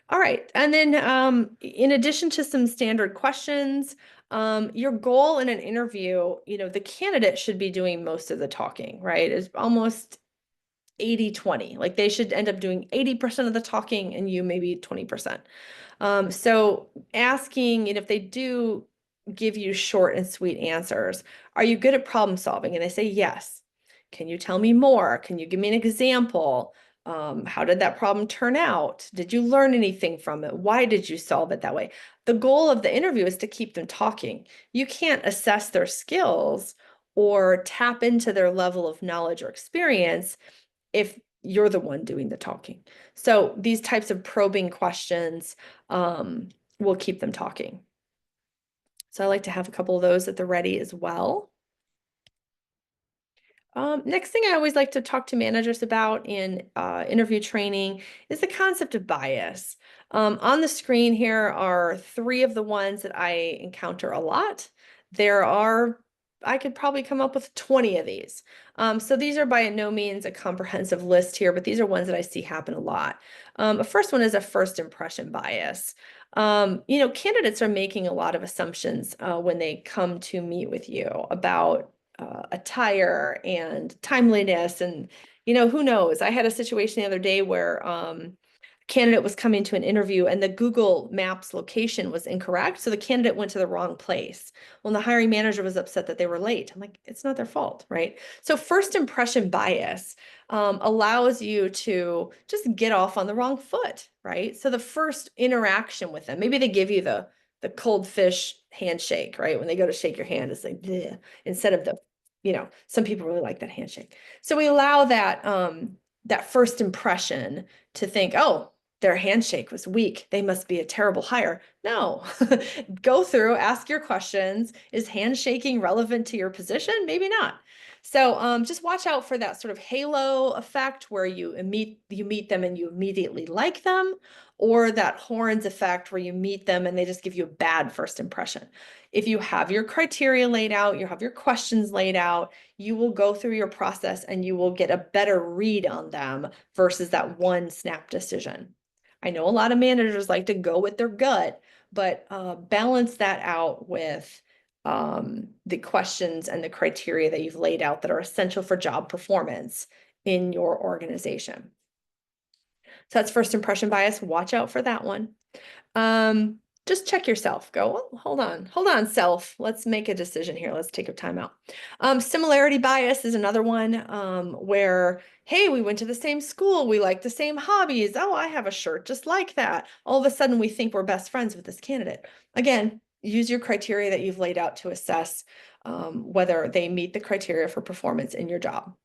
All right. And then in addition to some standard questions, your goal in an interview, the candidate should be doing most of the talking, right? It's almost 80-20. Like they should end up doing 80% of the talking and you maybe 20%. So asking, if they do give you short and sweet answers, are you good at problem solving? And they say yes. Can you tell me more? Can you give me an example? How did that problem turn out? Did you learn anything from it? Why did you solve it that way? The goal of the interview is to keep them talking. You can't assess their skills or tap into their level of knowledge or experience if you're the one doing the talking. So these types of probing questions will keep them talking. So I like to have a couple of those at the ready as well. Next thing I always like to talk to managers about in interview training is the concept of bias. On the screen here are 3 of the ones that I encounter a lot. I could probably come up with 20 of these. So these are by no means a comprehensive list here, but these are ones that I see happen a lot. The first one is a first impression bias. Candidates are making a lot of assumptions when they come to meet with you about attire and timeliness and who knows. I had a situation the other day where candidate was coming to an interview and the Google Maps location was incorrect, so the candidate went to the wrong place. Well, the hiring manager was upset that they were late. I'm like, it's not their fault, right? So first impression bias allows you to just get off on the wrong foot, right? So the first interaction with them, maybe they give you the cold fish handshake, right? When they go to shake your hand, it's like, bleh, instead of some people really like that handshake. So we allow that first impression to think, oh, their handshake was weak. They must be a terrible hire. No, go through, ask your questions. Is handshaking relevant to your position? Maybe not. So just watch out for that sort of halo effect where you meet them and you immediately like them, or that horns effect where you meet them and they just give you a bad first impression. If you have your criteria laid out, you have your questions laid out, you will go through your process and you will get a better read on them versus that one snap decision. I know a lot of managers like to go with their gut, but balance that out with the questions and the criteria that you've laid out that are essential for job performance in your organization. So that's first impression bias. Watch out for that one. Just check yourself. Go, oh, hold on, self. Let's make a decision here. Let's take a time out. Similarity bias is another one where, hey, we went to the same school. We like the same hobbies. Oh, I have a shirt just like that. All of a sudden, we think we're best friends with this candidate. Again, use your criteria that you've laid out to assess whether they meet the criteria for performance in your job.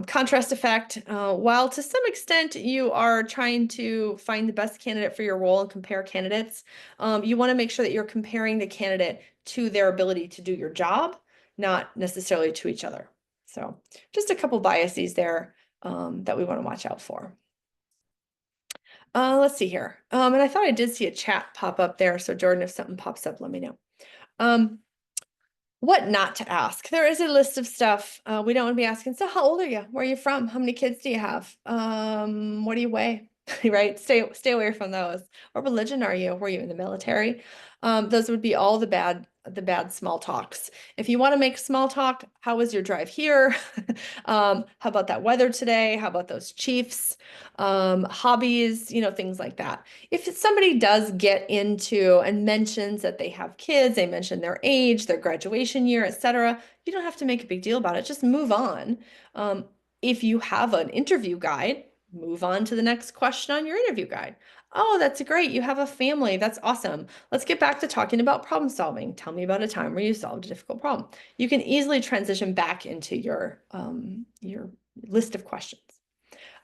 Contrast effect, while to some extent you are trying to find the best candidate for your role and compare candidates, you want to make sure that you're comparing the candidate to their ability to do your job, not necessarily to each other. So just a couple biases there that we want to watch out for. Let's see here. And I thought I did see a chat pop up there. So Jordan, if something pops up, let me know. What not to ask. There is a list of stuff we don't want to be asking. So how old are you? Where are you from? How many kids do you have? What do you weigh? Right? Stay away from those. What religion are you? Were you in the military? Those would be all the bad the bad small talks. If you want to make small talk, how was your drive here? How about that weather today? How about those Chiefs? Hobbies, things like that. If somebody does get into and mentions that they have kids, they mention their age, their graduation year, etc., you don't have to make a big deal about it. Just move on. Um, if you have an interview guide, move on to the next question on your interview guide. Oh, that's great. You have a family. That's awesome. Let's get back to talking about problem solving. Tell me about a time where you solved a difficult problem. You can easily transition back into your list of questions.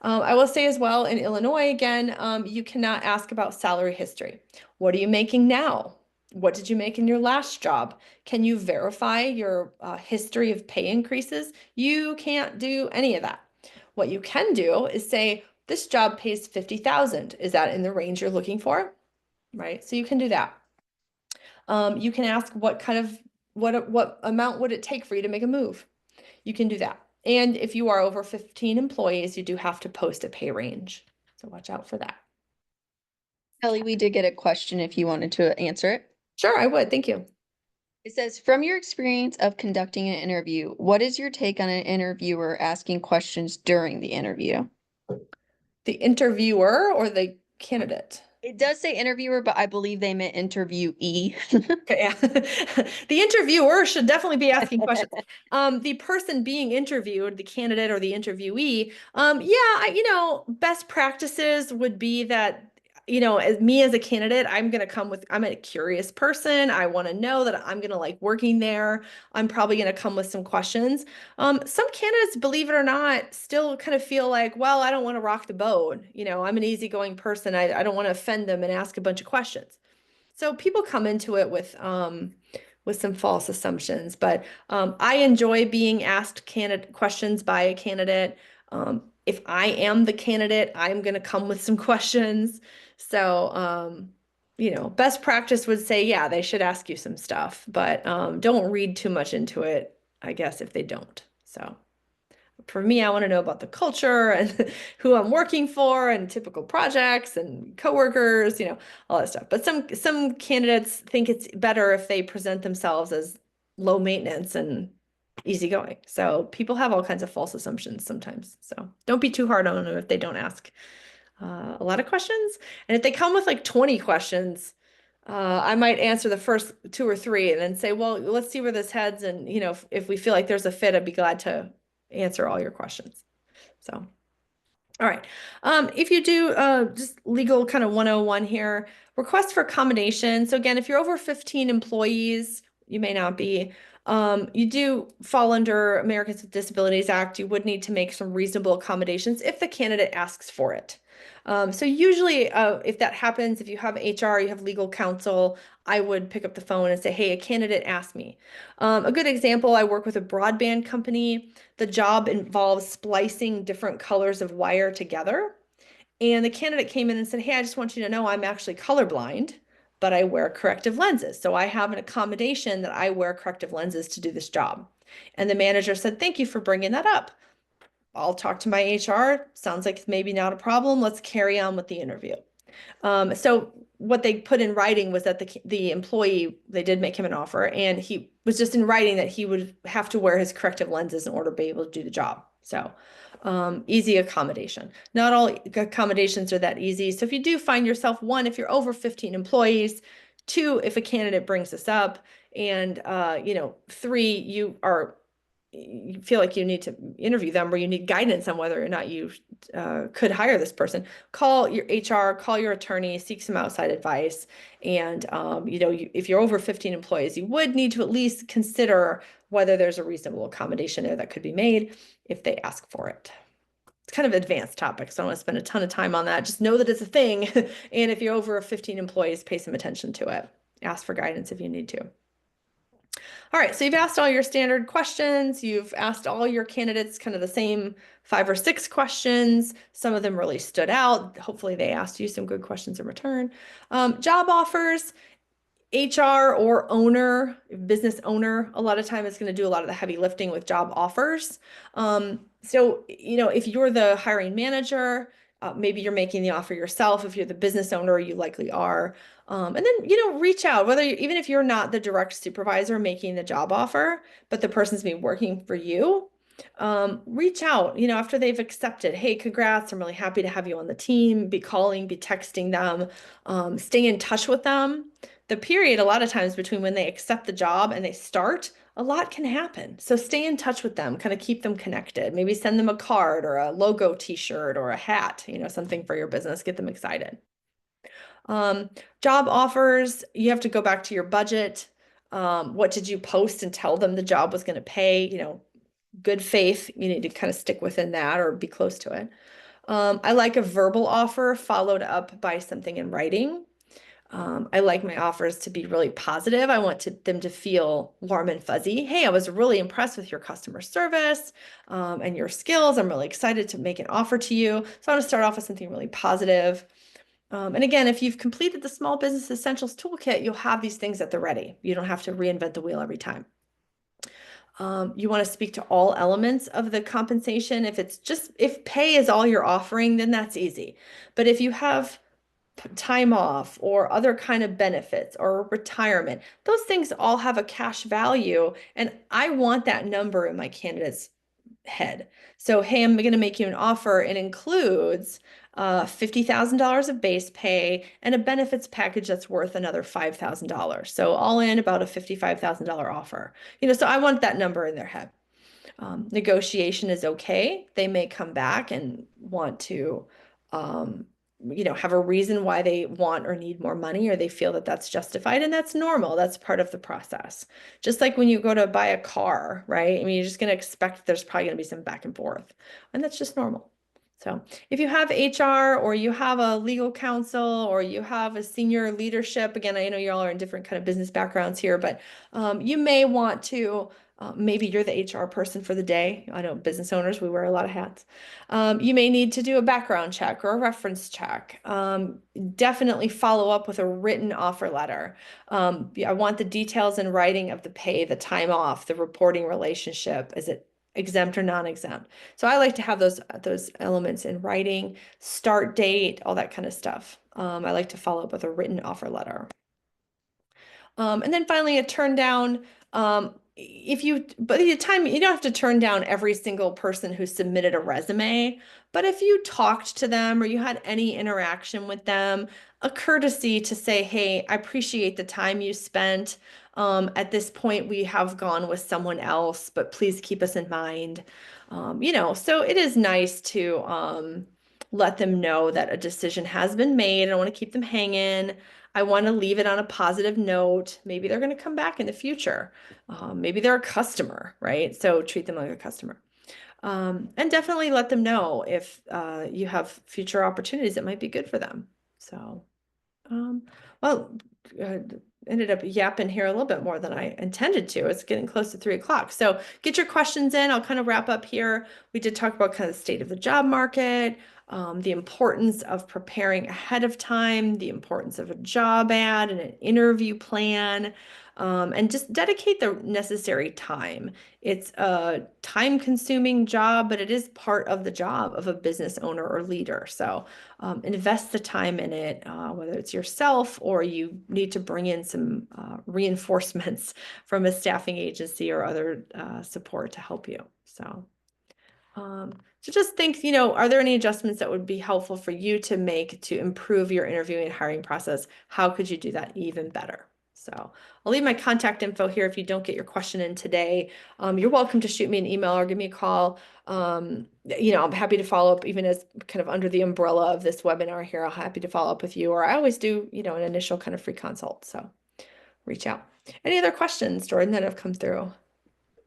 I will say as well, in Illinois, again, you cannot ask about salary history. What are you making now? What did you make in your last job? Can you verify your history of pay increases? You can't do any of that. What you can do is say, this job pays 50,000. Is that in the range you're looking for? Right? So you can do that. You can ask what amount would it take for you to make a move? You can do that. And if you are over 15 employees, you do have to post a pay range. So watch out for that. Kelly, we did get a question if you wanted to answer it. Sure, I would. Thank you. It says, from your experience of conducting an interview, what is your take on an interviewer asking questions during the interview? The interviewer or the candidate? It does say interviewer, but I believe they meant interviewee. Okay, yeah. The interviewer should definitely be asking questions. The person being interviewed, the candidate or the interviewee, best practices would be that, as me as a candidate, I'm a curious person. I want to know that I'm going to like working there. I'm probably going to come with some questions. Some candidates, believe it or not, still kind of feel like, well, I don't want to rock the boat. I'm an easygoing person. I don't want to offend them and ask a bunch of questions. So people come into it with some false assumptions, but I enjoy being asked candidate questions by a candidate. If I am the candidate, I'm going to come with some questions. So, best practice would say, yeah, they should ask you some stuff, but don't read too much into it, I guess, if they don't. So for me, I want to know about the culture and who I'm working for and typical projects and coworkers, all that stuff. But some candidates think it's better if they present themselves as low maintenance and easygoing. So people have all kinds of false assumptions sometimes. So don't be too hard on them if they don't ask a lot of questions. And if they come with like 20 questions, I might answer the first two or three and then say, well, let's see where this heads. And, if we feel like there's a fit, I'd be glad to answer all your questions. So, all right. If you do just legal kind of 101 here, request for accommodation. So again, if you're over 15 employees, you may not be. You do fall under Americans with Disabilities Act. You would need to make some reasonable accommodations if the candidate asks for it. So usually if that happens, if you have HR, you have legal counsel, I would pick up the phone and say, hey, a candidate asked me. A good example, I work with a broadband company. The job involves splicing different colors of wire together. And the candidate came in and said, hey, I just want you to know I'm actually colorblind, but I wear corrective lenses. So I have an accommodation that I wear corrective lenses to do this job. And the manager said, thank you for bringing that up. I'll talk to my HR. Sounds like maybe not a problem. Let's carry on with the interview. So what they put in writing was that the employee, they did make him an offer, and he was just in writing that he would have to wear his corrective lenses in order to be able to do the job. So easy accommodation. Not all accommodations are that easy. So if you do find yourself, one, if you're over 15 employees, two, if a candidate brings this up, and three, you feel like you need to interview them or you need guidance on whether or not you could hire this person, call your HR, call your attorney, seek some outside advice. And, if you're over 15 employees, you would need to at least consider whether there's a reasonable accommodation there that could be made if they ask for it. It's kind of advanced topic, so I don't want to spend a ton of time on that. Just know that it's a thing. And if you're over 15 employees, pay some attention to it. Ask for guidance if you need to. All right, so you've asked all your standard questions. You've asked all your candidates kind of the same 5 or 6 questions. Some of them really stood out. Hopefully they asked you some good questions in return. Job offers, HR or owner, business owner, a lot of time is going to do a lot of the heavy lifting with job offers. So, if you're the hiring manager, Maybe you're making the offer yourself. If you're the business owner, you likely are. And then, reach out, even if you're not the direct supervisor making the job offer, but the person's been working for you, reach out, after they've accepted. Hey, congrats. I'm really happy to have you on the team. Be calling, be texting them, stay in touch with them. The period, a lot of times between when they accept the job and they start, a lot can happen. So stay in touch with them, kind of keep them connected. Maybe send them a card or a logo t-shirt or a hat, something for your business, get them excited. Um, Job offers, you have to go back to your budget. What did you post and tell them the job was going to pay? Good faith, you need to kind of stick within that or be close to it. I like a verbal offer followed up by something in writing. I like my offers to be really positive. I want them to feel warm and fuzzy. Hey, I was really impressed with your customer service, and your skills. I'm really excited to make an offer to you. So I want to start off with something really positive. And again, if you've completed the Small Business Essentials Toolkit, you'll have these things at the ready. You don't have to reinvent the wheel every time. You want to speak to all elements of the compensation. If pay is all you're offering, then that's easy. But if you have time off or other kind of benefits or retirement, those things all have a cash value. And I want that number in my candidate's head. So, hey, I'm going to make you an offer. It includes $50,000 of base pay and a benefits package that's worth another $5,000. So all in about a $55,000 offer. So I want that number in their head. Negotiation is okay. They may come back and want to, have a reason why they want or need more money, or they feel that that's justified, and that's normal. That's part of the process. Just like when you go to buy a car, right? I mean, you're just going to expect there's probably going to be some back and forth, and that's just normal. So if you have HR or you have a legal counsel or you have a senior leadership, again, I know you all are in different kind of business backgrounds here, but you may want to maybe you're the HR person for the day. I know business owners, we wear a lot of hats. You may need to do a background check or a reference check. Definitely follow up with a written offer letter. I want the details in writing of the pay, the time off, the reporting relationship. Is it exempt or non-exempt? So I like to have those elements in writing, start date, all that kind of stuff. I like to follow up with a written offer letter. And then finally, a turn down. By the time you don't have to turn down every single person who submitted a resume, but if you talked to them or you had any interaction with them, a courtesy to say, hey, I appreciate the time you spent. At this point, we have gone with someone else, but please keep us in mind. So it is nice to let them know that a decision has been made. I don't want to keep them hanging. I want to leave it on a positive note. Maybe they're going to come back in the future. Maybe they're a customer, right? So treat them like a customer. And definitely let them know if you have future opportunities that might be good for them. So, um, well, uh, ended up yapping here a little bit more than I intended to. It's getting close to 3 o'clock. So get your questions in. I'll kind of wrap up here. We did talk about kind of the state of the job market, the importance of preparing ahead of time, the importance of a job ad and an interview plan, and just dedicate the necessary time. It's a time-consuming job, but it is part of the job of a business owner or leader. So invest the time in it, whether it's yourself or you need to bring in some reinforcements from a staffing agency or other support to help you. So just think, are there any adjustments that would be helpful for you to make to improve your interviewing and hiring process? How could you do that even better? So I'll leave my contact info here if you don't get your question in today. You're welcome to shoot me an email or give me a call. I'm happy to follow up even as kind of under the umbrella of this webinar here. I'm happy to follow up with you, or I always do, an initial kind of free consult. So reach out. Any other questions, Jordan, that have come through?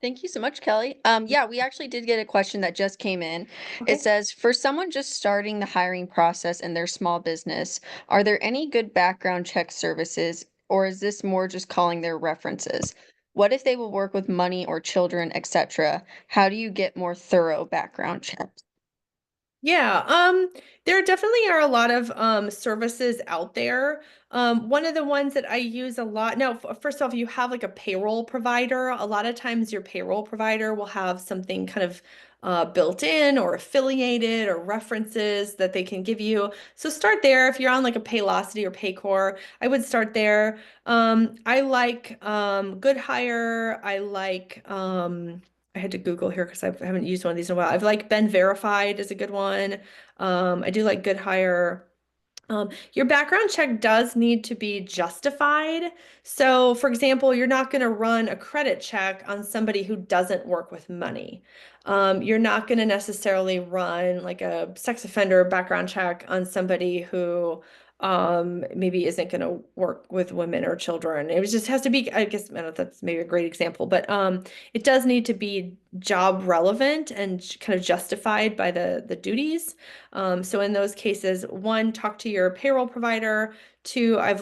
Thank you so much, Kelly. Yeah, we actually did get a question that just came in. It Okay. says, for someone just starting the hiring process in their small business, are there any good background check services, or is this more just calling their references? What if they will work with money or children, etc.? How do you get more thorough background checks? Yeah, there definitely are a lot of services out there. One of the ones that I use a lot now, first off, you have like a payroll provider. A lot of times your payroll provider will have something kind of built in or affiliated or references that they can give you. So start there. If you're on like a Paylocity or Paycor, I would start there. I like Good Hire. I had to Google here because I haven't used one of these in a while. I've like Been Verified is a good one. I do like Good Hire. Your background check does need to be justified. So, for example, you're not going to run a credit check on somebody who doesn't work with money. You're not going to necessarily run like a sex offender background check on somebody who maybe isn't going to work with women or children. It just has to be, I guess, I don't know if that's maybe a great example, but it does need to be job relevant and kind of justified by the duties. So in those cases, one, talk to your payroll provider. Two, I've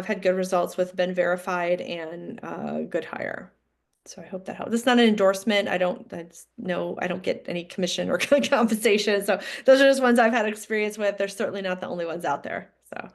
had good results with Been Verified and Good Hire. So I hope that helps. It's not an endorsement. I don't get any commission or compensation. So those are just ones I've had experience with. They're certainly not the only ones out there. So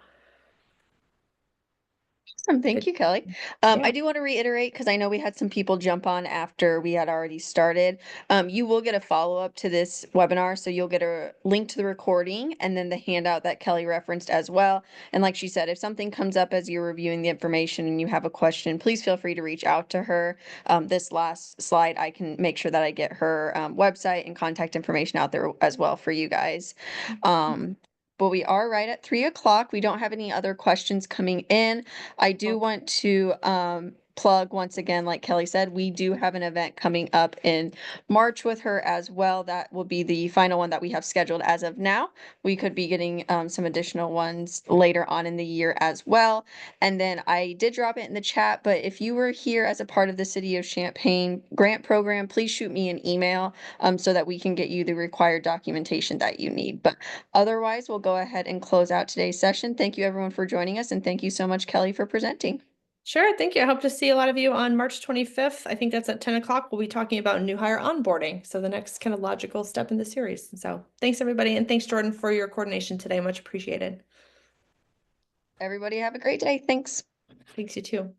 Awesome. Thank good. you, Kelly. Yeah. I do want to reiterate because I know we had some people jump on after we had already started. You will get a follow-up to this webinar, so you'll get a link to the recording and then the handout that Kelly referenced as well. And like she said, if something comes up as you're reviewing the information and you have a question, please feel free to reach out to her. This last slide, I can make sure that I get her website and contact information out there as well for you guys. But we are right at 3 o'clock. We don't have any other questions coming in. I do Okay. want to plug once again, like Kelly said, we do have an event coming up in March with her as well. That will be the final one that we have scheduled as of now. We could be getting some additional ones later on in the year as well. And then I did drop it in the chat, but if you were here as a part of the City of Champaign grant program, please shoot me an email so that we can get you the required documentation that you need. But otherwise, we'll go ahead and close out today's session. Thank you everyone for joining us, and thank you so much, Kelly, for presenting. Sure. Thank you. I hope to see a lot of you on March 25th. I think that's at 10 o'clock. We'll be talking about new hire onboarding. So the next kind of logical step in the series. So thanks everybody. And thanks Jordan for your coordination today. Much appreciated. Everybody have a great day. Thanks. Thanks you too.